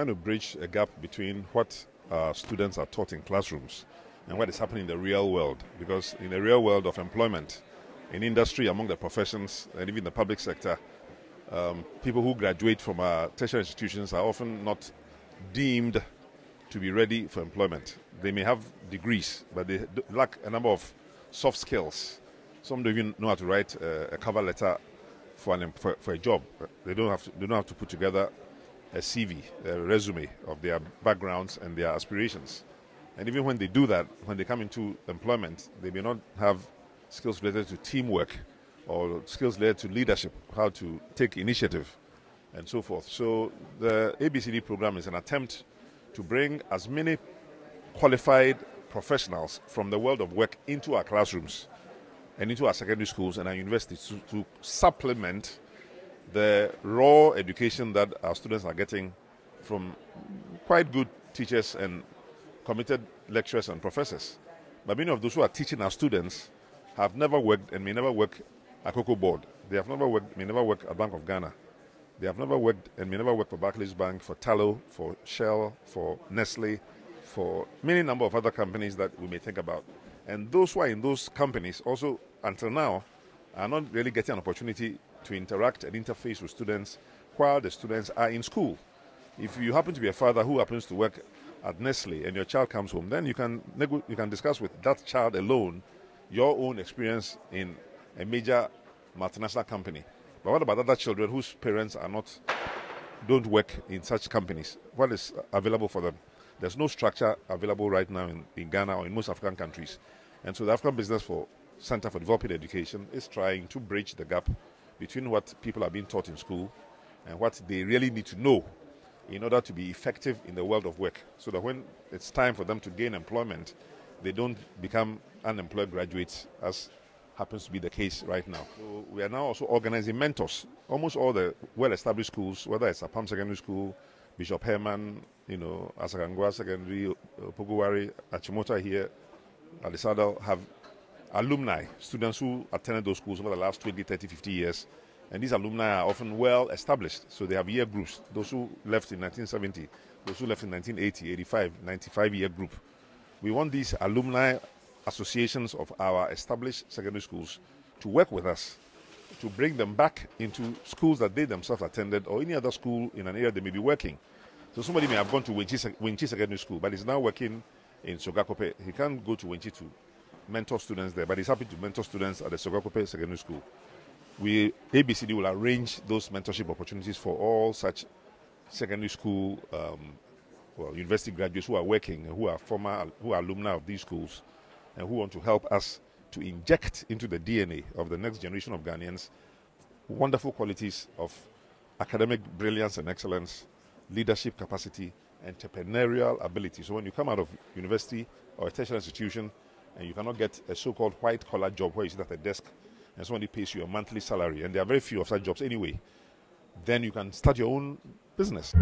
trying to bridge a gap between what students are taught in classrooms and what is happening in the real world. Because in the real world of employment, in industry, among the professions, and even the public sector, people who graduate from our tertiary institutions are often not deemed to be ready for employment. They may have degrees, but they lack a number of soft skills. Some don't even know how to write a cover letter for a job. They don't have to put together a CV, a resume of their backgrounds and their aspirations. And even when they do that, when they come into employment, they may not have skills related to teamwork or skills related to leadership, how to take initiative and so forth. So the ABCD program is an attempt to bring as many qualified professionals from the world of work into our classrooms and into our secondary schools and our universities to supplement the raw education that our students are getting from quite good teachers and committed lecturers and professors. But many of those who are teaching our students have never worked and may never work at Cocoa Board. They have never worked, may never work at Bank of Ghana. They have never worked and may never work for Barclays Bank, for Tallow, for Shell, for Nestle, for many number of other companies that we may think about. And those who are in those companies also, until now, are not really getting an opportunity to interact and interface with students while the students are in school. If you happen to be a father who happens to work at Nestle and your child comes home, then you can discuss with that child alone your own experience in a major multinational company. But what about other children whose parents don't work in such companies? What is available for them? There's no structure available right now in Ghana or in most African countries. And so the African Business Center for Developing Education is trying to bridge the gap between what people are being taught in school and what they really need to know in order to be effective in the world of work, so that when it's time for them to gain employment, they don't become unemployed graduates, as happens to be the case right now. So we are now also organizing mentors. Almost all the well-established schools, whether it's Apam Secondary School, Bishop Herman, Asakangwa Secondary, Pogowari, Achimota here, Alisadal, have alumni, students who attended those schools over the last 20, 30, 50 years. And these alumni are often well established. So they have year groups. Those who left in 1970, those who left in 1980, 85, 95 year group. We want these alumni associations of our established secondary schools to work with us, to bring them back into schools that they themselves attended or any other school in an area they may be working. So somebody may have gone to Wenchi Secondary School, but is now working in Sogakope. He can't go to Wenchi to mentor students there, but he's happy to mentor students at the Sogakope Secondary School. ABCD will arrange those mentorship opportunities for all such secondary school, university graduates who are working, who are alumni of these schools, and who want to help us to inject into the DNA of the next generation of Ghanaians wonderful qualities of academic brilliance and excellence, leadership capacity, entrepreneurial ability. So when you come out of university or a tertiary institution and you cannot get a so-called white-collar job where you sit at a desk and somebody pays you a monthly salary, and there are very few of such jobs anyway, then you can start your own business.